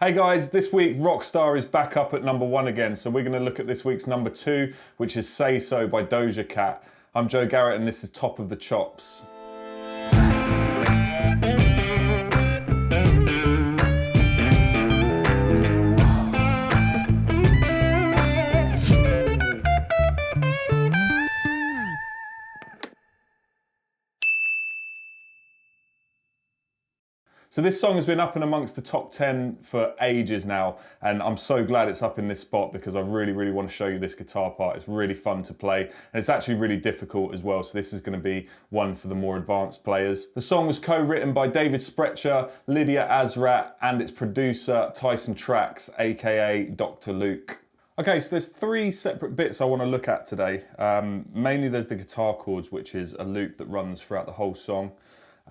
Hey guys, this week Rockstar is back up at #1 again, so we're going to look at this week's #2, which is Say So by Doja Cat. I'm Joe Garrett and this is Top of the Chops. So this song has been up and amongst the top 10 for ages now, and I'm so glad it's up in this spot because I really want to show you this guitar part. It's really fun to play, and it's actually really difficult as well, so this is going to be one for the more advanced players. The song was co-written by David Sprecher, Lydia Azrat, and its producer Tyson Trax, aka Dr. Luke. Okay, so there's 3 separate bits I want to look at today. Mainly there's the guitar chords, which is a loop that runs throughout the whole song.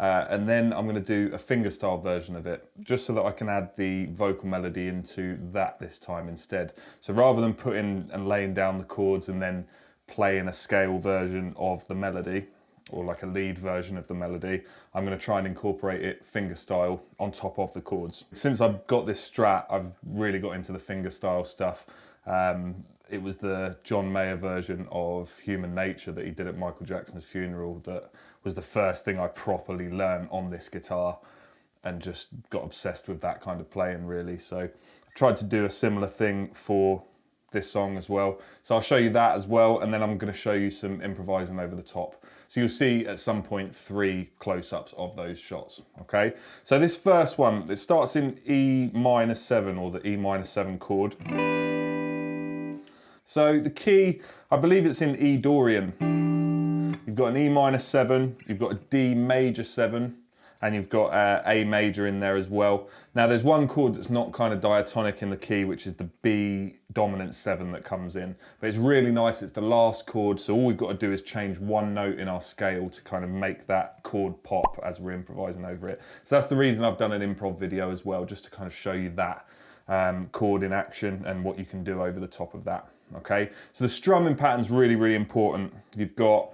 And then I'm going to do a fingerstyle version of it, just so that I can add the vocal melody into that this time instead. So rather than putting and laying down the chords and then playing a scale version of the melody, or like a lead version of the melody, I'm going to try and incorporate it fingerstyle on top of the chords. Since I've got this Strat, I've really got into the fingerstyle stuff. It was the John Mayer version of Human Nature that he did at Michael Jackson's funeral that was the first thing I properly learned on this guitar, and just got obsessed with that kind of playing really. So I tried to do a similar thing for this song as well. So I'll show you that as well, and then I'm going to show you some improvising over the top. So you'll see at some point 3 close-ups of those shots, okay? So this first one, it starts in E-7 or the E-7 chord. So the key, I believe it's in E Dorian. You've got an E-7, you've got a D major 7, and you've got A major in there as well. Now there's one chord that's not kind of diatonic in the key, which is the B dominant 7 that comes in. But it's really nice, it's the last chord, so all we've got to do is change one note in our scale to kind of make that chord pop as we're improvising over it. So that's the reason I've done an improv video as well, just to kind of show you that chord in action and what you can do over the top of that. Okay, so the strumming pattern's really important. You've got,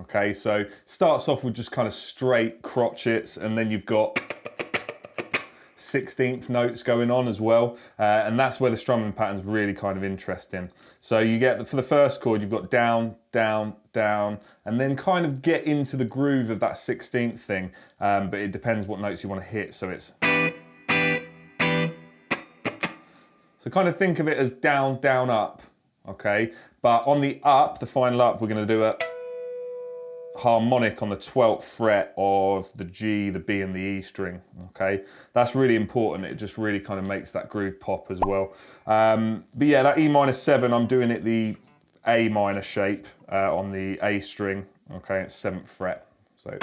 okay, so starts off with just kind of straight crotchets, and then you've got 16th notes going on as well, and that's where the strumming pattern's really kind of interesting. So you get, for the first chord, you've got down, down, down, and then kind of get into the groove of that 16th thing, but it depends what notes you want to hit, so it's... So kind of think of it as down, down, up, okay? But on the up, the final up, we're going to do a harmonic on the 12th fret of the G, the B and the E string, okay? That's really important. It just really kind of makes that groove pop as well. But yeah, that E-7, I'm doing it the A minor shape on the A string, okay? It's 7th fret, so...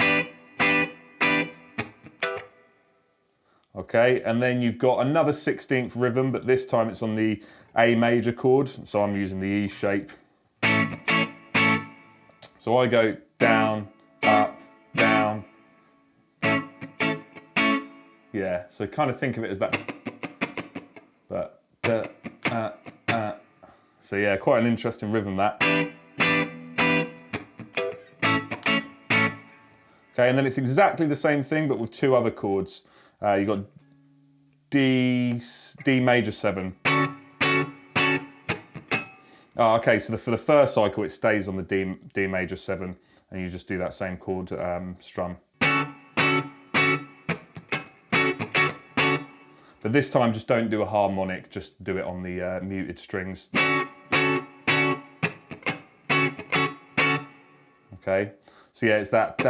Okay, and then you've got another 16th rhythm, but this time it's on the A major chord, so I'm using the E shape. So I go down, up, down. Yeah, so kind of think of it as that. So yeah, quite an interesting rhythm that. Okay, and then it's exactly the same thing, but with 2 other chords. You've got D major 7. Oh, okay, so for the first cycle, it stays on the D major 7, and you just do that same chord strum. But this time, just don't do a harmonic, just do it on the muted strings. Okay, so yeah, it's that,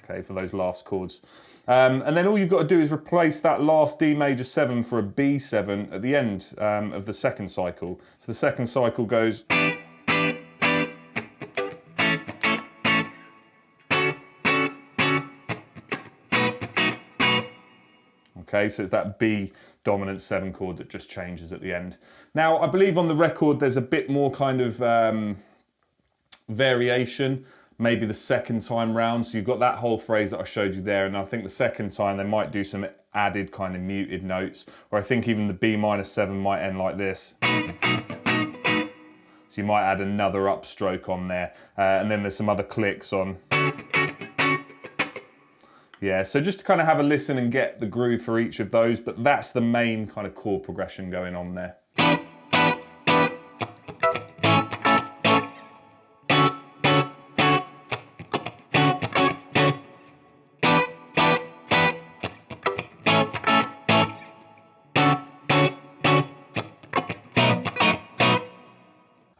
okay, for those last chords. And then all you've got to do is replace that last D major 7 for a B7 at the end of the second cycle. So the second cycle goes... Okay, so it's that B dominant 7 chord that just changes at the end. Now, I believe on the record there's a bit more kind of variation. Maybe the second time round, so you've got that whole phrase that I showed you there, and I think the second time they might do some added kind of muted notes, or I think even the B-7 might end like this. So you might add another upstroke on there, and then there's some other clicks on. Yeah, so just to kind of have a listen and get the groove for each of those, but that's the main kind of chord progression going on there.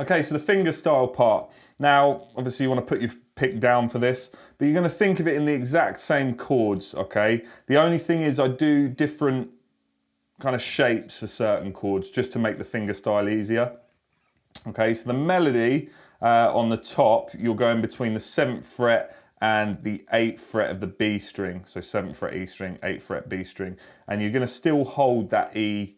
Okay, so the fingerstyle part. Now, obviously you want to put your pick down for this, but you're going to think of it in the exact same chords, okay? The only thing is I do different kind of shapes for certain chords just to make the fingerstyle easier. Okay, so the melody on the top, you're going between the 7th fret and the 8th fret of the B string. So 7th fret E string, 8th fret B string. And you're going to still hold that E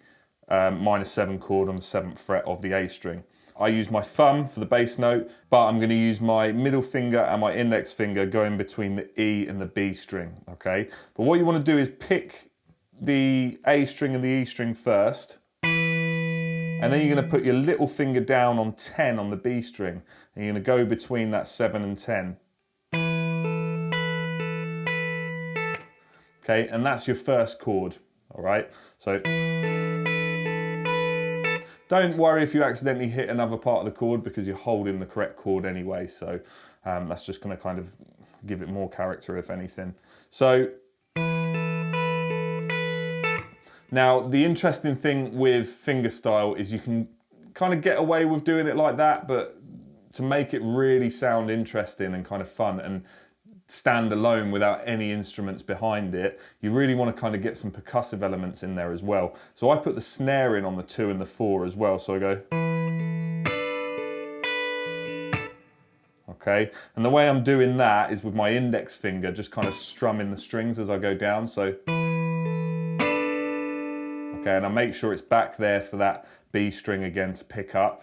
minor 7 chord on the 7th fret of the A string. I use my thumb for the bass note, but I'm going to use my middle finger and my index finger going between the E and the B string, okay? But what you want to do is pick the A string and the E string first, and then you're going to put your little finger down on 10 on the B string, and you're going to go between that 7 and 10. Okay, and that's your first chord, all right? So don't worry if you accidentally hit another part of the chord because you're holding the correct chord anyway, so that's just going to kind of give it more character if anything. So now the interesting thing with fingerstyle is you can kind of get away with doing it like that, but to make it really sound interesting and kind of fun and stand alone without any instruments behind it, you really want to kind of get some percussive elements in there as well. So I put the snare in on the 2 and the 4 as well, so I go. Okay, and the way I'm doing that is with my index finger just kind of strumming the strings as I go down, so. Okay, and I make sure it's back there for that B string again to pick up.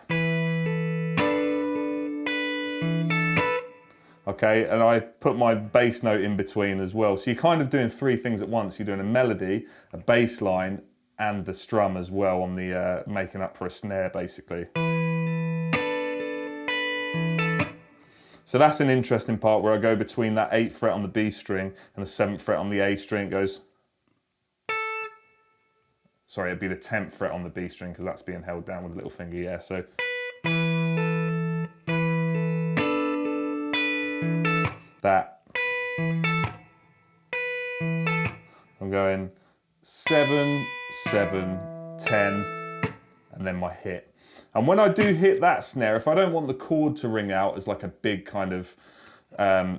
Okay, and I put my bass note in between as well. So you're kind of doing 3 things at once. You're doing a melody, a bass line, and the strum as well on the making up for a snare, basically. So that's an interesting part where I go between that 8th fret on the B string and the 7th fret on the A string. It goes. Sorry, it'd be the 10th fret on the B string because that's being held down with a little finger, yeah. So. That. I'm going 7, 7, 10, and then my hit. And when I do hit that snare, if I don't want the chord to ring out as like a big kind of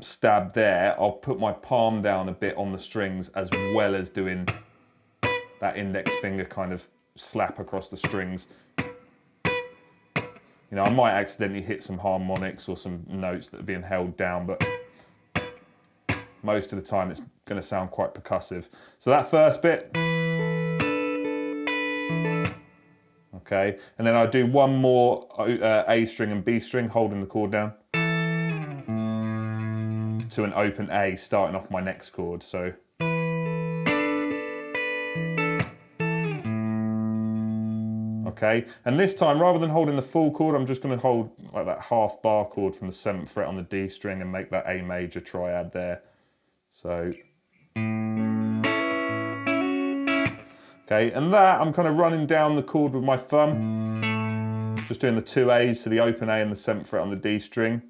stab there, I'll put my palm down a bit on the strings as well as doing that index finger kind of slap across the strings. You know, I might accidentally hit some harmonics or some notes that are being held down, but most of the time it's going to sound quite percussive. So that first bit, okay, and then I do one more A string and B string holding the chord down to an open A starting off my next chord. So okay, and this time rather than holding the full chord, I'm just going to hold like that half bar chord from the 7th fret on the D string and make that A major triad there. So, okay, and that I'm kind of running down the chord with my thumb, just doing the 2 A's, so the open A and the 7th fret on the D string.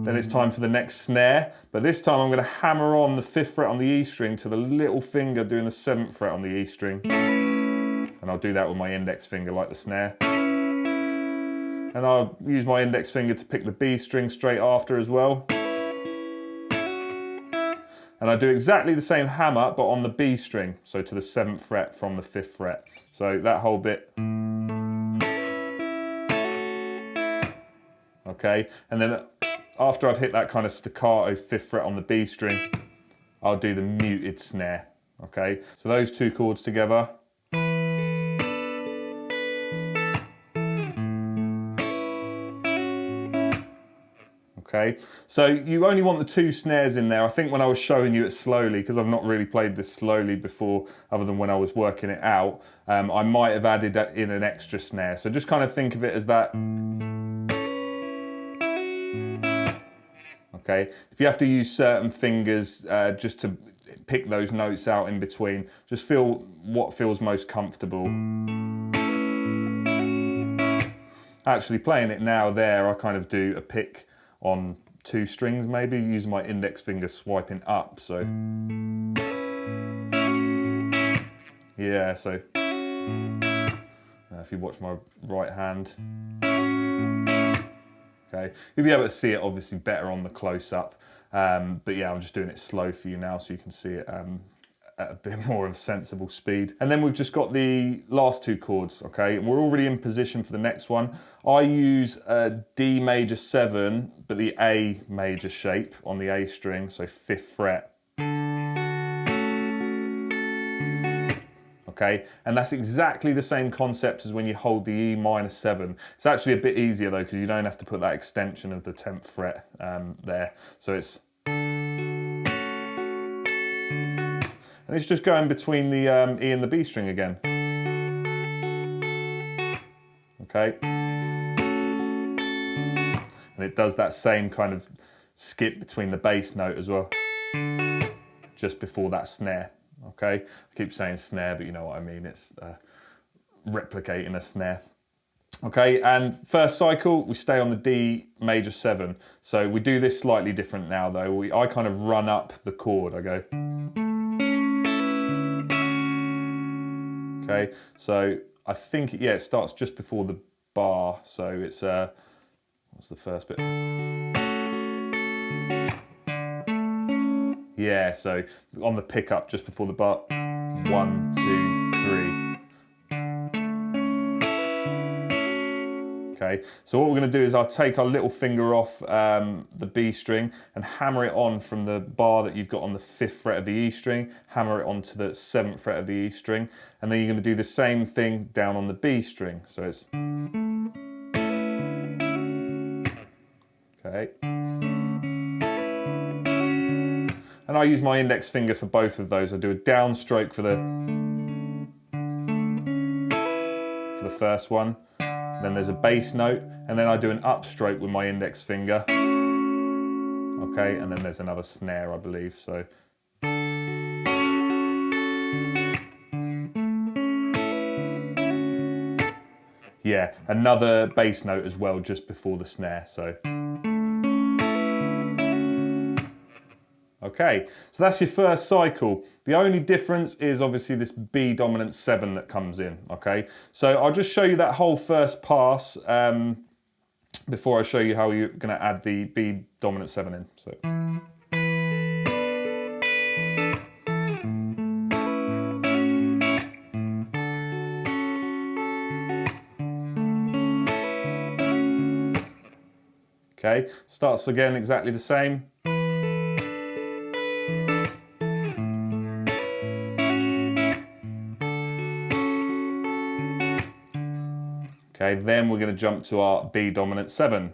Then it's time for the next snare, but this time I'm going to hammer on the 5th fret on the E string to the little finger doing the 7th fret on the E string. And I'll do that with my index finger like the snare. And I'll use my index finger to pick the B string straight after as well. And I do exactly the same hammer, but on the B string, so to the 7th fret from the 5th fret. So that whole bit. Okay, and then after I've hit that kind of staccato 5th fret on the B string, I'll do the muted snare. Okay, so those 2 chords together. Okay, so you only want the 2 snares in there. I think when I was showing you it slowly, because I've not really played this slowly before, other than when I was working it out, I might have added in an extra snare. So just kind of think of it as that. okay? If you have to use certain fingers just to pick those notes out in between, just feel what feels most comfortable. Actually playing it now there, I kind of do a pick on 2 strings maybe, using my index finger swiping up, so. Yeah, so. If you watch my right hand. Okay, you'll be able to see it obviously better on the close-up, but yeah, I'm just doing it slow for you now so you can see it at a bit more of a sensible speed. And then we've just got the last 2 chords, okay? And we're already in position for the next one. I use a D major 7, but the A major shape on the A string, so 5th fret. Okay, and that's exactly the same concept as when you hold the E minor 7. It's actually a bit easier though, because you don't have to put that extension of the 10th fret there. So it's... And it's just going between the E and the B string again. Okay. And it does that same kind of skip between the bass note as well, just before that snare. Okay, I keep saying snare, but you know what I mean. It's replicating a snare. Okay, and first cycle, we stay on the D major 7. So we do this slightly different now though. I kind of run up the chord, I go. Okay, so I think, yeah, it starts just before the bar. So it's, what's the first bit? Yeah, so on the pickup just before the bar, 1, 2, 3. Okay, so what we're going to do is I'll take our little finger off the B string and hammer it on from the bar that you've got on the 5th fret of the E string, hammer it onto the 7th fret of the E string, and then you're going to do the same thing down on the B string. So it's... Okay. And I use my index finger for both of those. I do a downstroke for the first one, then there's a bass note, and then I do an upstroke with my index finger. Okay, and then there's another snare, I believe. So. Yeah, another bass note as well just before the snare. So. Okay, so that's your first cycle. The only difference is obviously this B dominant 7 that comes in, okay? So I'll just show you that whole first pass before I show you how you're gonna add the B dominant 7 in. So. Okay, starts again exactly the same. Okay, then we're going to jump to our B dominant 7,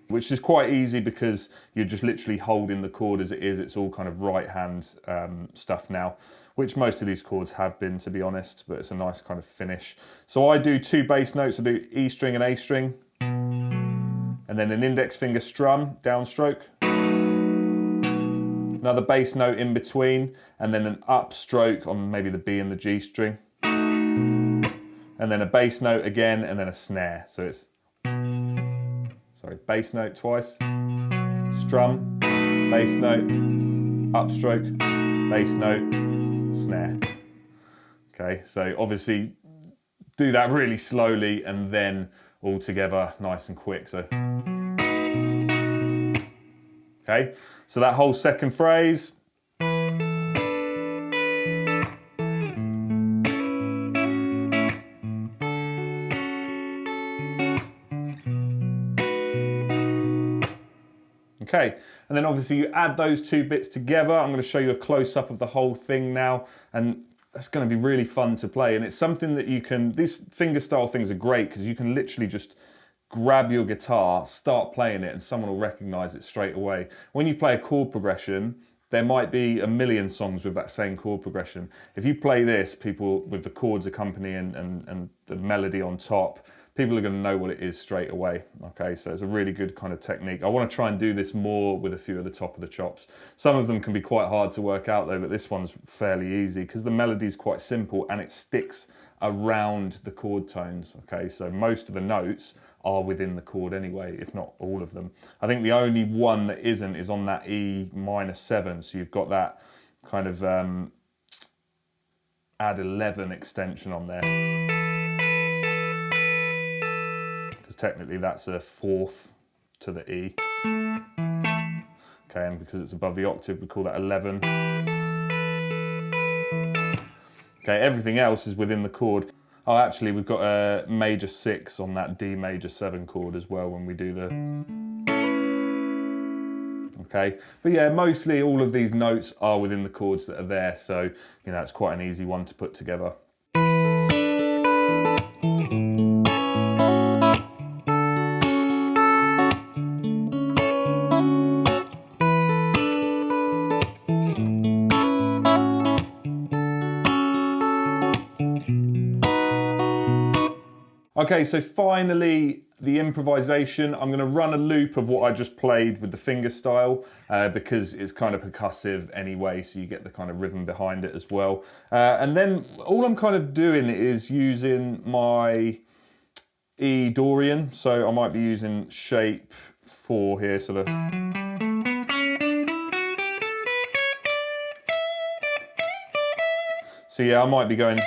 which is quite easy because you're just literally holding the chord as it is. It's all kind of right hand stuff now, which most of these chords have been, to be honest, but it's a nice kind of finish. So I do 2 bass notes. I do E string and A string, and then an index finger strum, downstroke, another bass note in between, and then an upstroke on maybe the B and the G string. And then a bass note again, and then a snare. So it's, sorry, bass note twice, strum, bass note, upstroke, bass note, snare. Okay, so obviously do that really slowly and then all together nice and quick. So, okay, so that whole second phrase. Okay, and then obviously you add those 2 bits together. I'm going to show you a close-up of the whole thing now, and that's going to be really fun to play. And it's something that you can, these fingerstyle things are great because you can literally just grab your guitar, start playing it, and someone will recognize it straight away. When you play a chord progression, there might be a million songs with that same chord progression. If you play this, people with the chords accompanying and the melody on top, people are going to know what it is straight away. Okay, so it's a really good kind of technique. I want to try and do this more with a few of the top of the chops. Some of them can be quite hard to work out though, but this one's fairly easy because the melody is quite simple and it sticks around the chord tones. Okay, so most of the notes are within the chord anyway, if not all of them. I think the only one that isn't is on that E minor 7, so you've got that kind of add 11 extension on there. Because technically that's a fourth to the E. Okay, and because it's above the octave, we call that 11. Okay, everything else is within the chord. Oh, actually, we've got a major 6 on that D major 7 chord as well when we do the... Okay, but yeah, mostly all of these notes are within the chords that are there, so, you know, it's quite an easy one to put together. Okay, so finally, the improvisation. I'm going to run a loop of what I just played with the fingerstyle because it's kind of percussive anyway, so you get the kind of rhythm behind it as well. And then all I'm kind of doing is using my E Dorian, so I might be using shape 4 here, sort of. So yeah, I might be going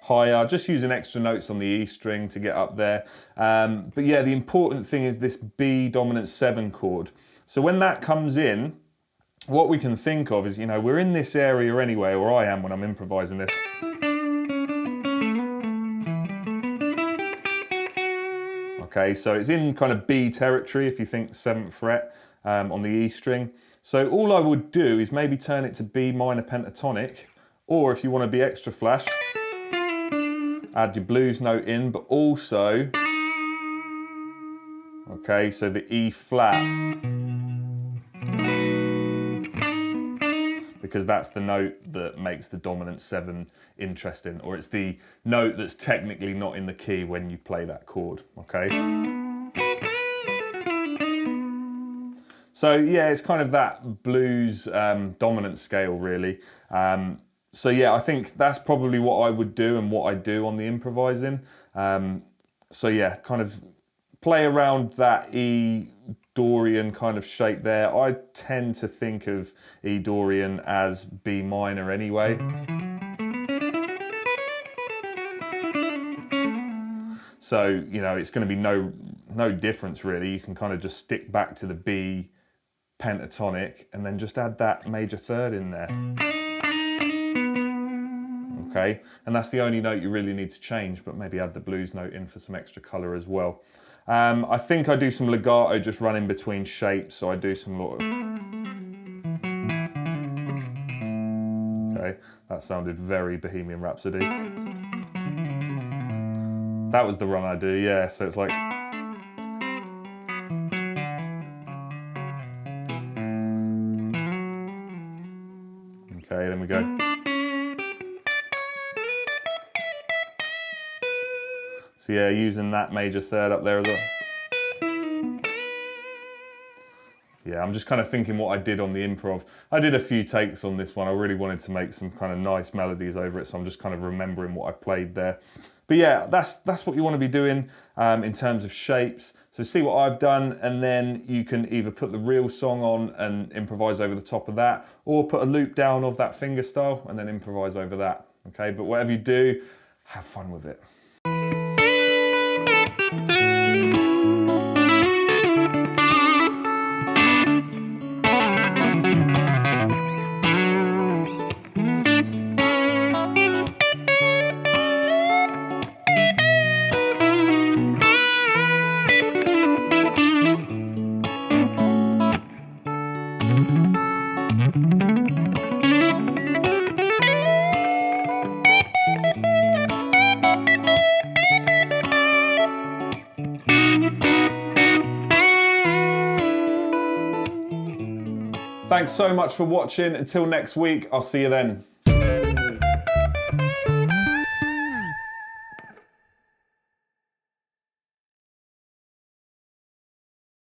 higher, just using extra notes on the E string to get up there. But yeah, the important thing is this B dominant 7 chord. So when that comes in, what we can think of is, you know, we're in this area anyway, or I am when I'm improvising this. Okay, so it's in kind of B territory if you think 7th fret on the E string. So all I would do is maybe turn it to B minor pentatonic, or if you want to be extra flash, add your blues note in, but also, okay, so the E flat, because that's the note that makes the dominant 7 interesting, or it's the note that's technically not in the key when you play that chord, okay? So yeah, it's kind of that blues dominant scale really. So yeah, I think that's probably what I would do and what I do on the improvising. So yeah, kind of play around that E Dorian kind of shape there. I tend to think of E Dorian as B minor anyway. So, you know, it's going to be no difference really. You can kind of just stick back to the B pentatonic and then just add that major 3rd in there. Okay, and that's the only note you really need to change, but maybe add the blues note in for some extra colour as well. I think I do some legato just running between shapes, so I do some lot of... Okay, that sounded very Bohemian Rhapsody. That was the run I do, yeah, so it's like... Okay, then we go. So yeah, using that major 3rd up there as well. Yeah, I'm just kind of thinking what I did on the improv. I did a few takes on this one. I really wanted to make some kind of nice melodies over it, so I'm just kind of remembering what I played there. But yeah, that's what you want to be doing in terms of shapes. So see what I've done, and then you can either put the real song on and improvise over the top of that, or put a loop down of that fingerstyle and then improvise over that. Okay, but whatever you do, have fun with it. Thanks so much for watching. Until next week, I'll see you then.